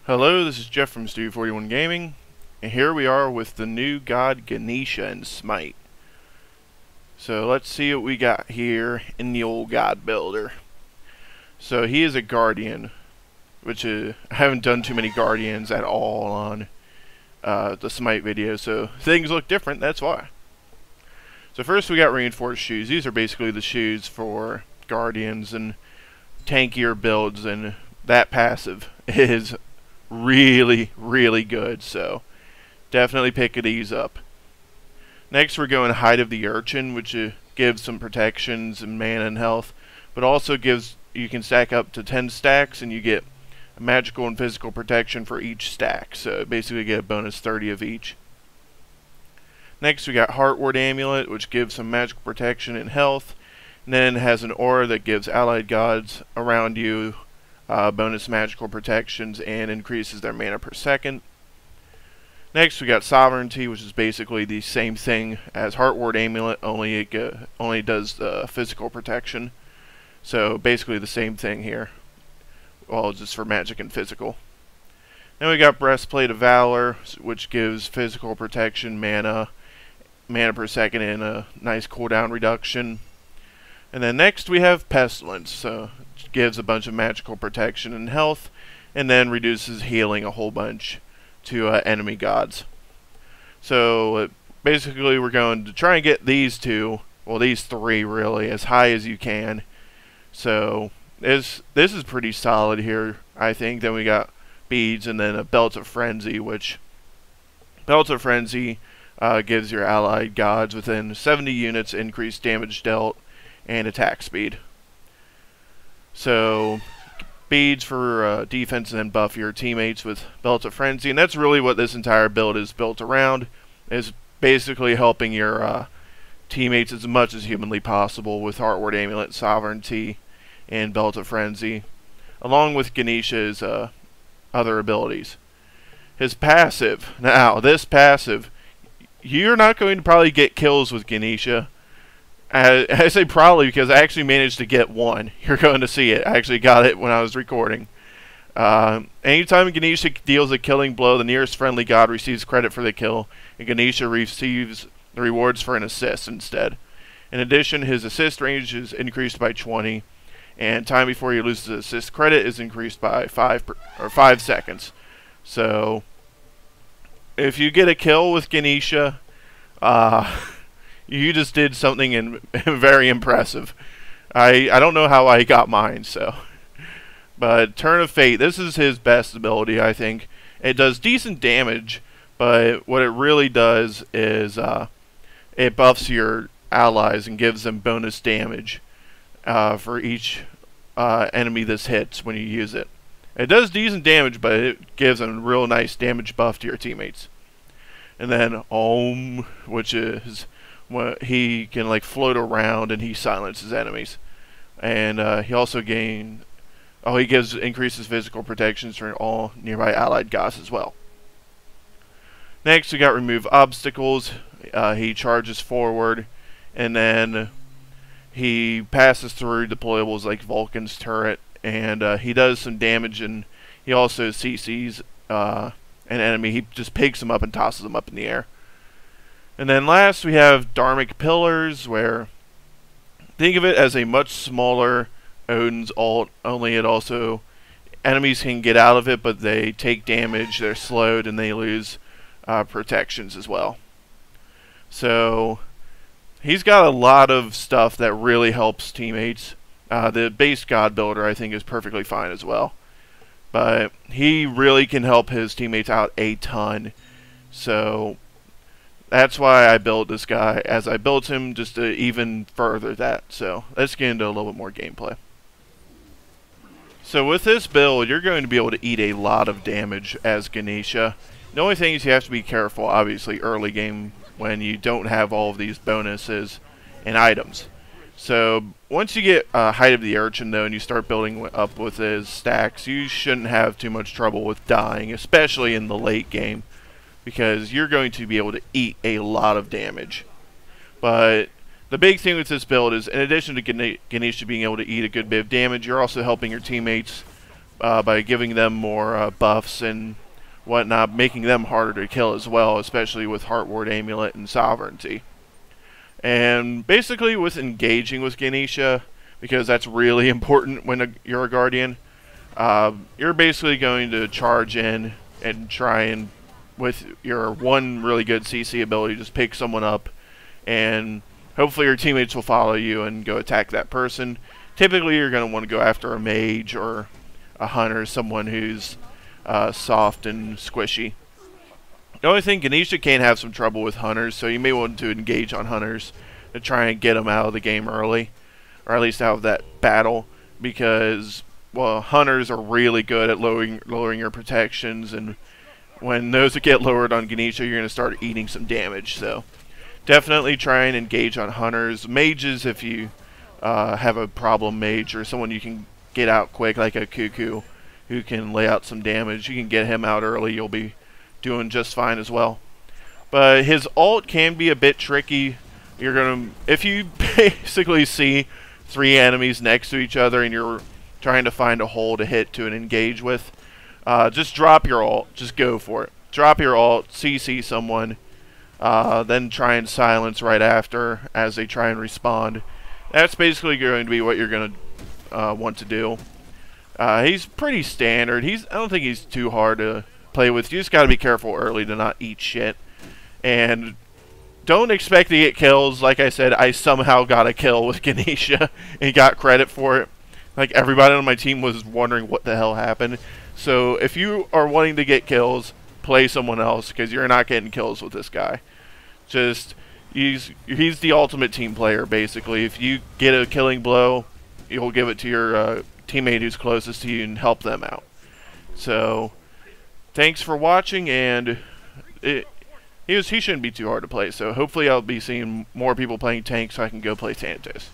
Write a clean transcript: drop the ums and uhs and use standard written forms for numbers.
Hello, this is Jeff from Studio 41 Gaming, and here we are with the new god Ganesha in Smite. So let's see what we got here in the old god builder. So he is a Guardian, which I haven't done too many Guardians at all on the Smite video, so things look different, that's why. So first we got reinforced shoes. These are basically the shoes for Guardians and tankier builds, and that passive is really good, so definitely pick these up. Next we're going Height of the Urchin, which gives some protections and mana and health, but also gives, you can stack up to 10 stacks and you get magical and physical protection for each stack, so basically get a bonus 30 of each. Next we got Heartward Amulet, which gives some magical protection and health, and then has an aura that gives allied gods around you bonus magical protections and increases their mana per second. Next we got Sovereignty, which is basically the same thing as Heartward Amulet, only it only does physical protection. So basically the same thing here, well, just for magic and physical. Then we got Breastplate of Valor, which gives physical protection, mana per second, and a nice cooldown reduction. And then next we have Pestilence, so it gives a bunch of magical protection and health, and then reduces healing a whole bunch to enemy gods. So basically we're going to try and get these two, well these three really, as high as you can. So this is pretty solid here, I think. Then we got beads and then a Belt of Frenzy, which Belt of Frenzy gives your allied gods within 70 units increased damage dealt and attack speed. So beads for defense, and then buff your teammates with Belt of Frenzy, and that's really what this entire build is built around, is basically helping your teammates as much as humanly possible with Heartward Amulet, Sovereignty, and Belt of Frenzy, along with Ganesha's other abilities. His passive, now this passive, you're not going to probably get kills with Ganesha. I say probably because I actually managed to get one. You're going to see it. I actually got it when I was recording. Anytime Ganesha deals a killing blow, the nearest friendly god receives credit for the kill, and Ganesha receives the rewards for an assist instead. In addition, his assist range is increased by 20, and time before he loses assist credit is increased by 5 seconds. So, if you get a kill with Ganesha, you just did something very impressive. I don't know how I got mine, so. But Turn of Fate, this is his best ability, I think. It does decent damage, but what it really does is it buffs your allies and gives them bonus damage for each enemy this hits when you use it. It does decent damage, but it gives a real nice damage buff to your teammates. And then which is he can like float around and he silences enemies, and he also increases physical protections for all nearby allied gods as well. Next we got Remove Obstacles. He charges forward, and then he passes through deployables like Vulcan's turret, and he does some damage, and he also CCs an enemy. He just picks them up and tosses them up in the air. And then last we have Dharmic Pillars, where think of it as a much smaller Odin's ult, only it also, enemies can get out of it, but they take damage, they're slowed, and they lose protections as well. So he's got a lot of stuff that really helps teammates. The base god builder I think is perfectly fine as well, but he really can help his teammates out a ton. So that's why I built this guy as I built him, just to even further that. So let's get into a little bit more gameplay. So with this build, you're going to be able to eat a lot of damage as Ganesha. The only thing is you have to be careful, obviously, early game when you don't have all of these bonuses and items. So once you get Height of the Urchin, though, and you start building up with his stacks, you shouldn't have too much trouble with dying, especially in the late game, because you're going to be able to eat a lot of damage. But the big thing with this build is, in addition to Ganesha being able to eat a good bit of damage, you're also helping your teammates by giving them more buffs and whatnot, making them harder to kill as well, especially with Heartward Amulet and Sovereignty. And basically with engaging with Ganesha, because that's really important when you're a Guardian, you're basically going to charge in and try and, with your one really good CC ability, just pick someone up, and hopefully your teammates will follow you and go attack that person. Typically you're going to want to go after a mage or a hunter, someone who's soft and squishy. The only thing, Ganesha can have some trouble with hunters, so you may want to engage on hunters to try and get them out of the game early, or at least out of that battle, because, well, hunters are really good at lowering your protections, and when those get lowered on Ganesha, you're going to start eating some damage. So definitely try and engage on hunters. Mages, if you have a problem mage or someone you can get out quick, like a Cuckoo who can lay out some damage, you can get him out early, you'll be doing just fine as well. But his ult can be a bit tricky. You're gonna, if you basically see 3 enemies next to each other and you're trying to find a hole to hit to engage with, just drop your ult, just go for it. Drop your ult, CC someone, then try and silence right after as they try and respond. That's basically going to be what you're going to want to do. He's pretty standard. I don't think he's too hard to play with. You just got to be careful early to not eat shit. And don't expect to get kills. Like I said, I somehow got a kill with Ganesha and got credit for it. Like, everybody on my team was wondering what the hell happened. So if you are wanting to get kills, play someone else, because you're not getting kills with this guy. Just, he's the ultimate team player, basically. If you get a killing blow, you'll give it to your teammate who's closest to you and help them out. So, thanks for watching, and he shouldn't be too hard to play. So hopefully I'll be seeing more people playing tanks so I can go play Thanatos.